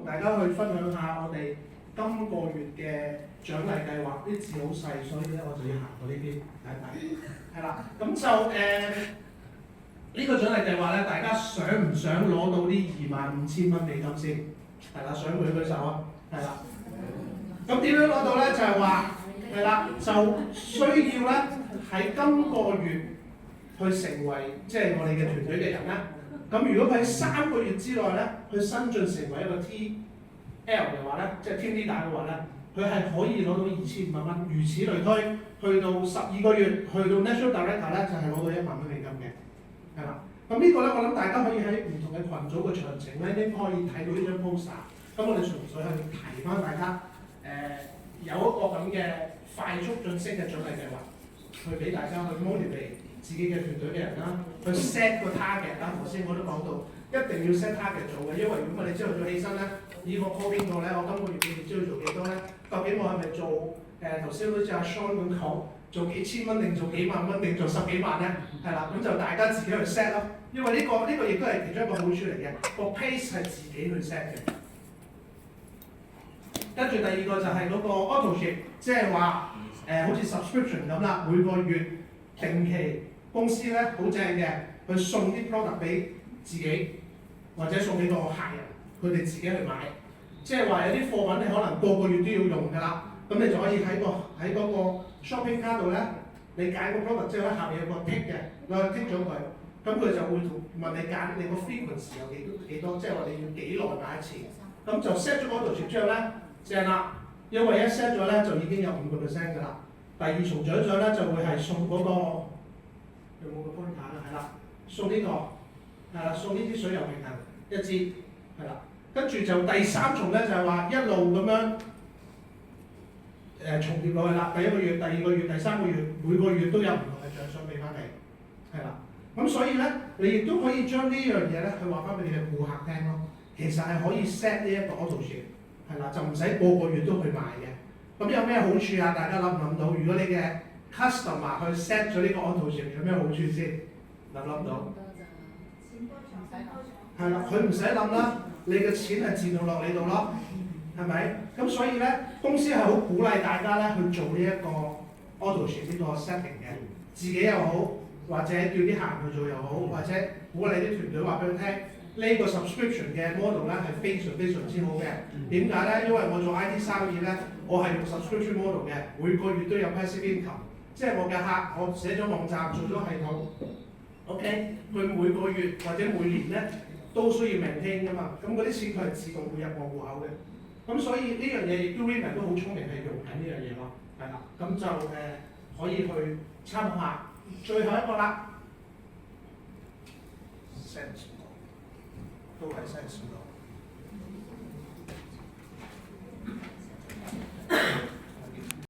大家去分享下我哋今個月嘅獎勵計劃。啲字好細，所以咧我就要行過呢邊睇一睇。係啦，咁就呢個獎勵計劃咧，大家想唔想攞到呢25,000蚊美金先？係啦，想舉手啊！係啦。咁點樣攞到咧？就係話係啦，就需要咧喺今個月去成為我哋嘅團隊嘅人啦。咁如果佢喺3個月之內咧，去新進成為一個 TL 嘅話咧，即係 team leader 嘅話咧，佢係可以攞到2,500蚊，如此類推，去到12個月，去到 national director 咧就係攞到1萬蚊美金嘅，係啦。咁呢個咧，我諗大家可以喺唔同嘅群組嘅詳情咧，應該可以睇到呢張 poster。咁我哋純粹係提翻大家，有一個咁嘅快速晉升嘅獎勵計劃，去俾大家去 motivate 自己嘅團隊嘅人啦，去 set 個 target 啦。頭先我都講到，一定要 set target 做嘅，因為如果我哋朝頭早起身咧，我 call 邊個咧？我今個月嘅業績要做幾多咧？究竟我係咪做頭先好似阿 Sean 咁講，做幾千蚊定做幾萬蚊定做10幾萬咧？係啦，咁就大家自己去 set 咯。因為呢個亦都係其中一個好處嚟嘅，個 pace 係自己去 set 嘅。跟住第二個就係嗰個 auto-ship， 即係話好似 subscription 咁啦，每個月定期公司咧好正嘅，去送啲 product 俾自己或者送俾個客人，佢哋自己去買。即係話有啲貨品你可能個個月都要用㗎啦，咁你就可以喺嗰個 shopping cart 度咧，你揀個 product 之後咧，下面有個 tick 嘅，你去 tick 咗佢。咁佢就會問你揀你個 frequency 有幾多，即係話你要幾耐買一次。咁就 set 咗auto-ship之後咧，正啦，因為一 set 咗咧就已經有5% 㗎啦。第二重獎賞咧就會係送嗰個有冇個 pointer 啦，係啦，送呢個送呢支水油平衡1支，係啦。跟住就第3重咧就係話一路咁樣重疊落去啦。第1個月、第2個月、第3個月，每個月都有唔同嘅獎賞俾翻你，係啦。咁所以咧，你亦都可以將呢樣嘢咧去話翻俾你嘅顧客聽咯。其實係可以 set 呢一個 auto-ship， 係啦，就唔使個個月都去買嘅。咁有咩好處啊？大家諗唔諗到？如果你嘅 customer 去 set 咗呢個 auto-ship， 有咩好處先？諗唔諗到？係啦，佢唔使諗啦，你嘅錢係自動落你度咯，係咪？咁所以咧，公司係好鼓勵大家咧去做呢一個 auto-ship 呢個 setting 嘅，自己又好。或者叫啲客人去做又好，或者鼓勵啲團隊話俾佢聽，呢個 subscription 嘅 model 咧係非常非常之好嘅。點解咧？因為我做 IT 生意咧，我係用 subscription model 嘅，每個月都有 passive income， 即係我嘅客，我寫咗網站，做咗系統 ，OK， 佢每個月或者每年咧都需要 maintain 㗎嘛，咁嗰啲錢佢係自動會入我戶口嘅。咁所以呢樣嘢亦都 Raymond 都好聰明係用緊呢樣嘢咯，係啦，咁就可以去參考下。最後一個啦 ，sense 都係 sense 咯。